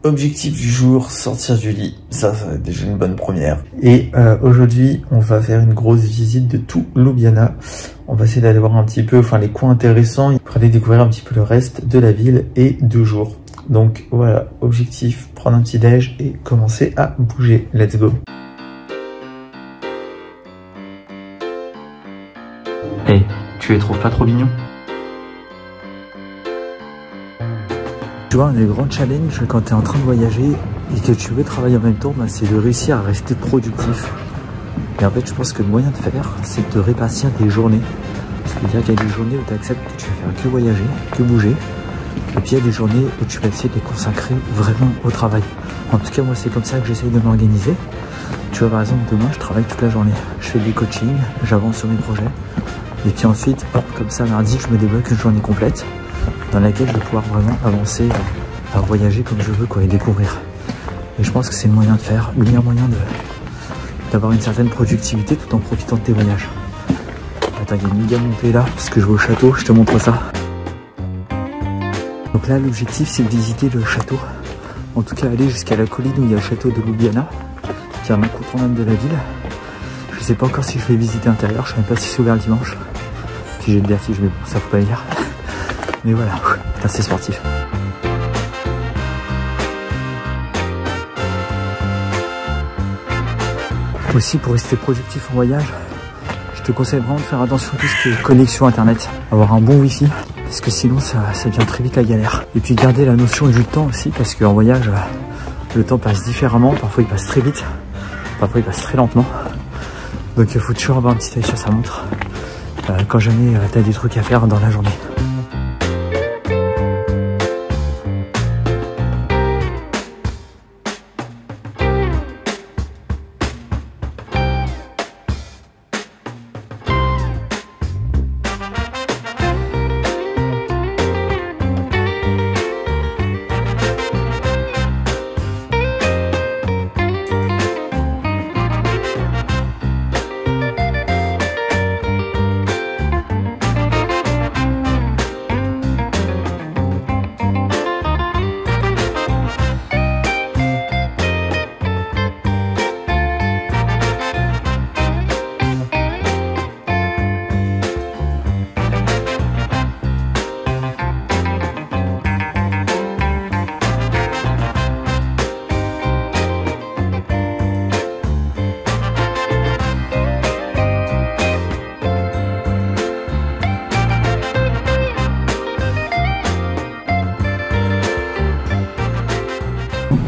Objectif du jour, sortir du lit. Ça va être déjà une bonne première. Et aujourd'hui, on va faire une grosse visite de tout Ljubljana. On va essayer d'aller voir un petit peu, les coins intéressants pour aller découvrir un petit peu le reste de la ville et 2 jours. Donc voilà, objectif, prendre un petit déj et commencer à bouger. Let's go. Hey, tu les trouves pas trop mignons? Tu vois, un des grands challenges quand tu es en train de voyager et que tu veux travailler en même temps, c'est de réussir à rester productif. Et en fait, je pense que le moyen de faire, c'est de répartir des journées. C'est-à-dire qu'il y a des journées où tu acceptes que tu vas faire que voyager, que bouger. Et puis il y a des journées où tu vas essayer de les consacrer vraiment au travail. En tout cas, moi, c'est comme ça que j'essaye de m'organiser. Tu vois, par exemple, demain, je travaille toute la journée. Je fais des coachings, j'avance sur mes projets. Et puis ensuite, hop, comme ça, mardi, je me débloque une journée complète dans laquelle je vais pouvoir vraiment avancer, à voyager comme je veux, et découvrir. Et je pense que c'est le moyen de faire, le meilleur moyen d'avoir une certaine productivité tout en profitant de tes voyages. Attends, il y a une méga montée là, parce que je vais au château, je te montre ça. Donc là, l'objectif, c'est de visiter le château. En tout cas, aller jusqu'à la colline où il y a le château de Ljubljana, qui est un incontournable de la ville. Je sais pas encore si je vais visiter l'intérieur, je sais même pas si c'est ouvert le dimanche. Puis j'ai le vertige, mais bon, ça faut pas le dire. Mais voilà, putain, c'est sportif. Aussi, pour rester productif en voyage, je te conseille vraiment de faire attention à tout ce qui est connexion internet. Avoir un bon wifi, parce que sinon ça devient très vite la galère. Et puis garder la notion du temps aussi, parce qu'en voyage, le temps passe différemment. Parfois il passe très vite, parfois il passe très lentement. Donc il faut toujours avoir un petit œil sur sa montre quand jamais tu as des trucs à faire dans la journée.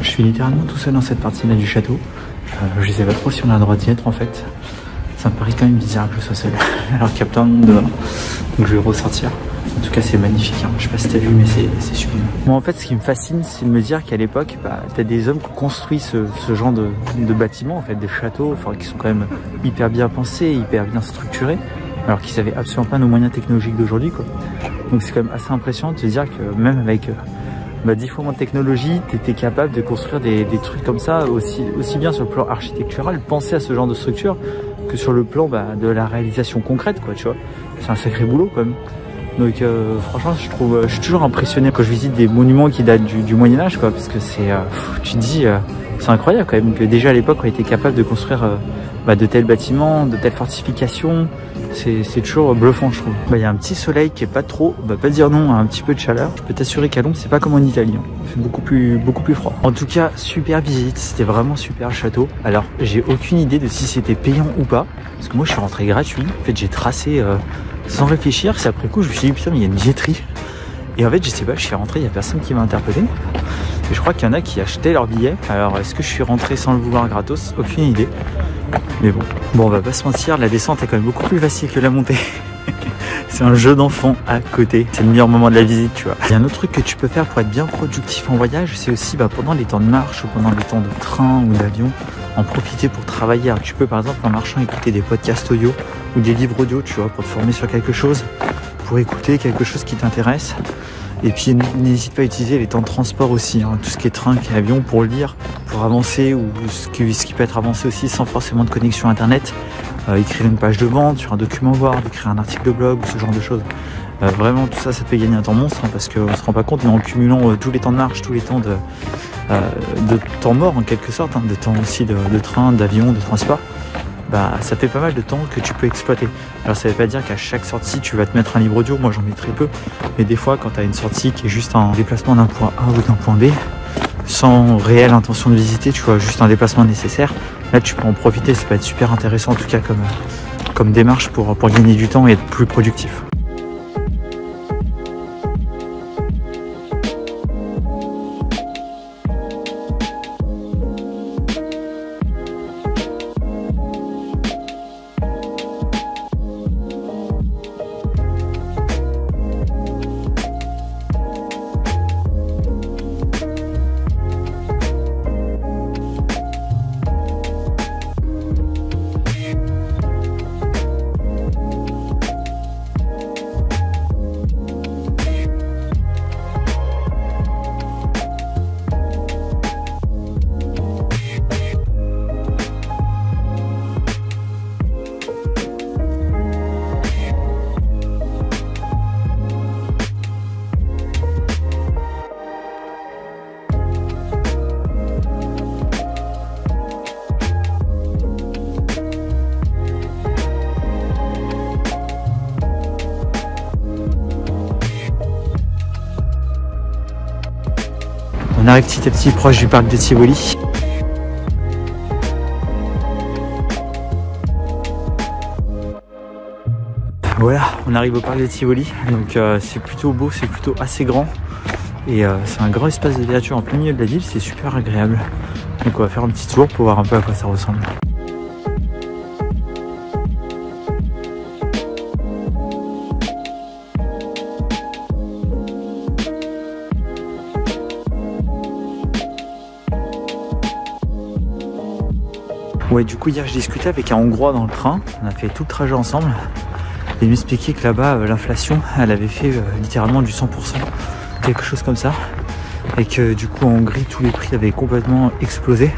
Je suis littéralement tout seul dans cette partie-là du château. Je sais pas trop si on a le droit d'y être en fait. Ça me paraît quand même bizarre que je sois seul, alors qu'il y a plein de monde dehors. Donc je vais ressortir. En tout cas, c'est magnifique. Je sais pas si t'as vu, mais c'est sublime. Moi, en fait, ce qui me fascine, c'est de me dire qu'à l'époque, t'as des hommes qui ont construit ce genre de bâtiments, en fait, des châteaux, qui sont quand même hyper bien pensés, hyper bien structurés, alors qu'ils avaient absolument pas nos moyens technologiques d'aujourd'hui, quoi. Donc c'est quand même assez impressionnant de se dire que même avec 10 fois moins de technologie, t'étais capable de construire des trucs comme ça, aussi bien sur le plan architectural, penser à ce genre de structure, que sur le plan de la réalisation concrète, quoi, tu vois. C'est un sacré boulot, quand même. Donc franchement, je suis toujours impressionné quand je visite des monuments qui datent du Moyen-Âge, quoi, parce que tu te dis, c'est incroyable quand même, que déjà à l'époque, on était capable de construire de tels bâtiments, de telles fortifications. C'est toujours bluffant, je trouve. Il y a un petit soleil qui est pas trop, on va pas dire non à un petit peu de chaleur. Je peux t'assurer qu'à Londres, c'est pas comme en Italie. Il fait beaucoup plus froid. En tout cas, super visite. C'était vraiment super le château. Alors, j'ai aucune idée de si c'était payant ou pas. Parce que moi, je suis rentré gratuit. En fait, j'ai tracé sans réfléchir. C'est après coup, je me suis dit, putain, mais il y a une billetterie. Et en fait, je sais pas, je suis rentré, il y a personne qui m'a interpellé. Et je crois qu'il y en a qui achetaient leur billet. Alors, est-ce que je suis rentré sans le vouloir gratos? Aucune idée. Mais bon, on va pas se mentir, la descente est quand même beaucoup plus facile que la montée. C'est un jeu d'enfant à côté. C'est le meilleur moment de la visite, tu vois. Il y a un autre truc que tu peux faire pour être bien productif en voyage, c'est aussi pendant les temps de marche ou pendant les temps de train ou d'avion, en profiter pour travailler. Alors, tu peux par exemple en marchant écouter des podcasts audio ou des livres audio, tu vois, pour te former sur quelque chose, pour écouter quelque chose qui t'intéresse. Et puis n'hésite pas à utiliser les temps de transport aussi, tout ce qui est train, qui est avion, pour lire, pour avancer, ou ce qui peut être avancé aussi sans forcément de connexion internet. Écrire une page de vente sur un document Word, écrire un article de blog ou ce genre de choses. Vraiment tout ça, ça te fait gagner un temps monstre hein, parce qu'on se rend pas compte, mais en cumulant tous les temps de marche, tous les temps de temps mort en quelque sorte, hein, de temps aussi de train, d'avion, de transport, bah, ça fait pas mal de temps que tu peux exploiter. Alors ça veut pas dire qu'à chaque sortie tu vas te mettre un livre audio, moi j'en mets très peu, mais des fois quand tu as une sortie qui est juste un déplacement d'un point A ou d'un point B, sans réelle intention de visiter, tu vois, juste un déplacement nécessaire, là tu peux en profiter, ça peut être super intéressant en tout cas comme démarche pour gagner du temps et être plus productif. On arrive petit à petit proche du parc de Tivoli. Voilà, on arrive au parc de Tivoli, donc c'est plutôt beau, c'est plutôt assez grand et c'est un grand espace de verdure en plein milieu de la ville, c'est super agréable. Donc on va faire un petit tour pour voir un peu à quoi ça ressemble. Ouais, du coup hier je discutais avec un Hongrois dans le train, on a fait tout le trajet ensemble et il m'expliquait que là-bas l'inflation elle avait fait littéralement du 100%, quelque chose comme ça, et que du coup en Hongrie tous les prix avaient complètement explosé.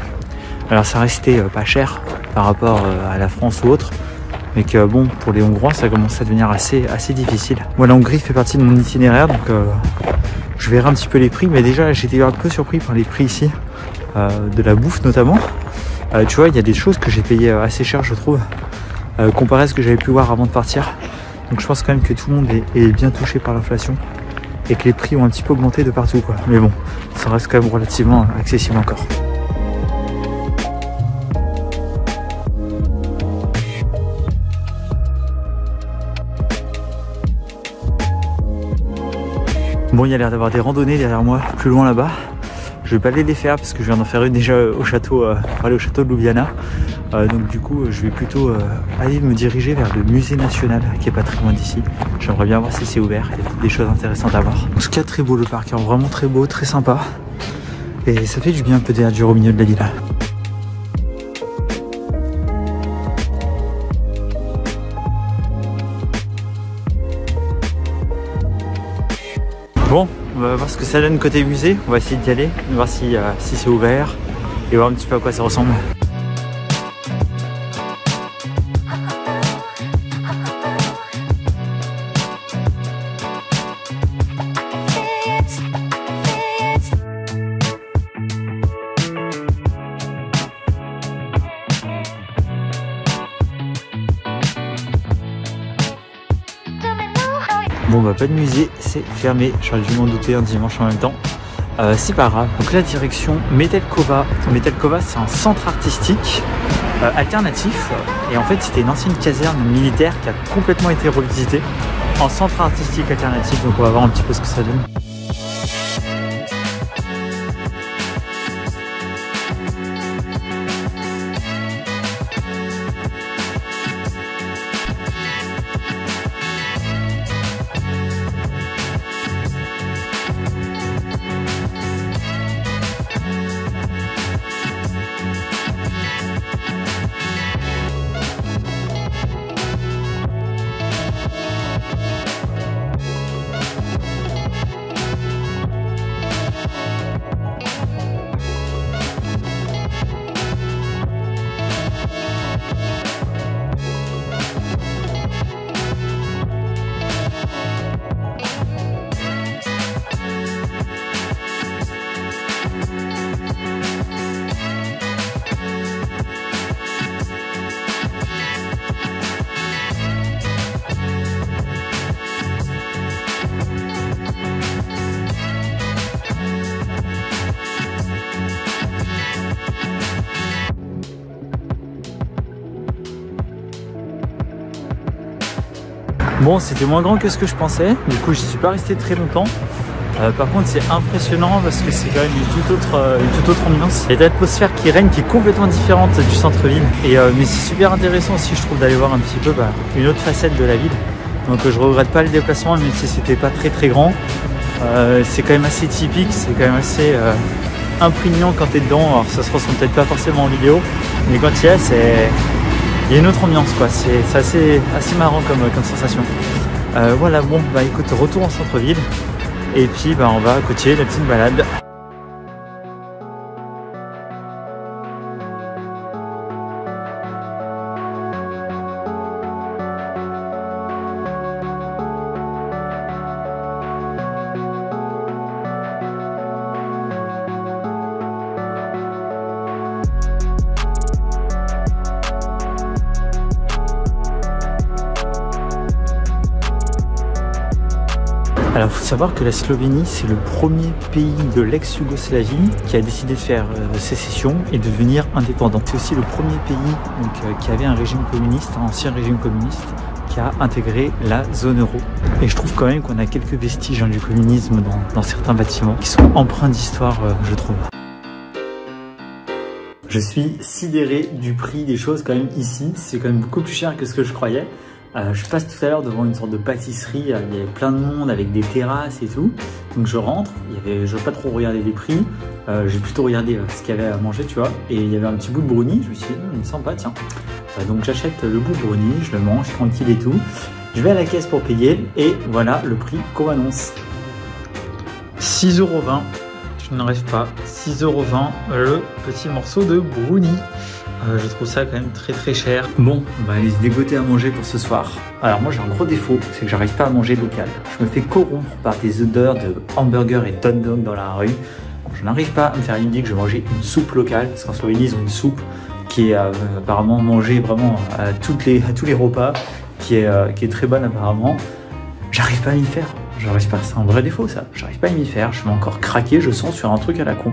Alors ça restait pas cher par rapport à la France ou autre, mais que bon, pour les Hongrois ça commence à devenir assez difficile. Moi la Hongrie fait partie de mon itinéraire, donc je verrai un petit peu les prix, mais déjà j'étais un peu surpris par les prix ici, de la bouffe notamment. Tu vois, il y a des choses que j'ai payé assez cher je trouve, comparé à ce que j'avais pu voir avant de partir. Donc je pense quand même que tout le monde est bien touché par l'inflation et que les prix ont un petit peu augmenté de partout quoi. Mais bon, ça reste quand même relativement accessible encore. Bon, il y a l'air d'avoir des randonnées derrière moi, plus loin là-bas. Je vais pas aller les faire parce que je viens d'en faire une déjà au château, pour aller au château de Ljubljana. Donc du coup, je vais plutôt aller me diriger vers le musée national qui est pas très loin d'ici. J'aimerais bien voir si c'est ouvert, il y a des choses intéressantes à voir. En tout cas, très beau le parc, hein, vraiment très beau, très sympa. Et ça fait du bien un peu de verdure au milieu de la ville. Bon, on va voir ce que ça donne côté musée, on va essayer d'y aller, voir si c'est ouvert et voir un petit peu à quoi ça ressemble. Bon bah pas de musée, c'est fermé, j'aurais dû m'en douter un dimanche en même temps. C'est pas grave. Donc la direction Metelkova. Metelkova c'est un centre artistique alternatif. Et en fait c'était une ancienne caserne militaire qui a complètement été revisitée en centre artistique alternatif. Donc on va voir un petit peu ce que ça donne. Bon, c'était moins grand que ce que je pensais, du coup j'y suis pas resté très longtemps. Par contre c'est impressionnant parce que c'est quand même une toute autre ambiance. Il y a l'atmosphère qui règne qui est complètement différente du centre-ville. Mais c'est super intéressant aussi je trouve d'aller voir un petit peu une autre facette de la ville. Donc je regrette pas le déplacement même si c'était pas très grand. C'est quand même assez typique, c'est quand même assez imprégnant quand tu es dedans. Alors ça se ressent peut-être pas forcément en vidéo, mais quand il y est, il y a une autre ambiance quoi. C'est assez marrant comme sensation. Voilà, bon bah écoute, retour en centre-ville. Et puis on va continuer la petite balade. Alors, il faut savoir que la Slovénie, c'est le premier pays de l'ex-Yougoslavie qui a décidé de faire sécession et de devenir indépendant. C'est aussi le premier pays qui avait un régime communiste, un ancien régime communiste, qui a intégré la zone euro. Et je trouve quand même qu'on a quelques vestiges du communisme dans certains bâtiments qui sont empreints d'histoire, je trouve. Je suis sidéré du prix des choses quand même ici. C'est quand même beaucoup plus cher que ce que je croyais. Je passe tout à l'heure devant une sorte de pâtisserie, il y avait plein de monde avec des terrasses et tout. Donc je rentre, je n'ai pas trop regardé les prix, j'ai plutôt regardé ce qu'il y avait à manger, tu vois. Et il y avait un petit bout de brownie, je me suis dit, il me semble pas, tiens. Donc j'achète le bout de brownie, je le mange tranquille et tout. Je vais à la caisse pour payer et voilà le prix qu'on m'annonce. 6,20 €, je ne rêve pas, 6,20 € le petit morceau de brownie. Je trouve ça quand même très cher. Bon, on va aller se dégoter à manger pour ce soir. Alors moi j'ai un gros défaut, c'est que j'arrive pas à manger local. Je me fais corrompre par des odeurs de hamburger et de hot dog dans la rue. Je n'arrive pas à me faire l'idée que je vais manger une soupe locale, parce qu'en Slovénie ils ont une soupe qui est apparemment mangée vraiment à tous les repas, qui est très bonne apparemment. J'arrive pas à m'y faire. J'arrive pas, c'est un vrai défaut ça. J'arrive pas à m'y faire, je vais encore craquer, je sens sur un truc à la con.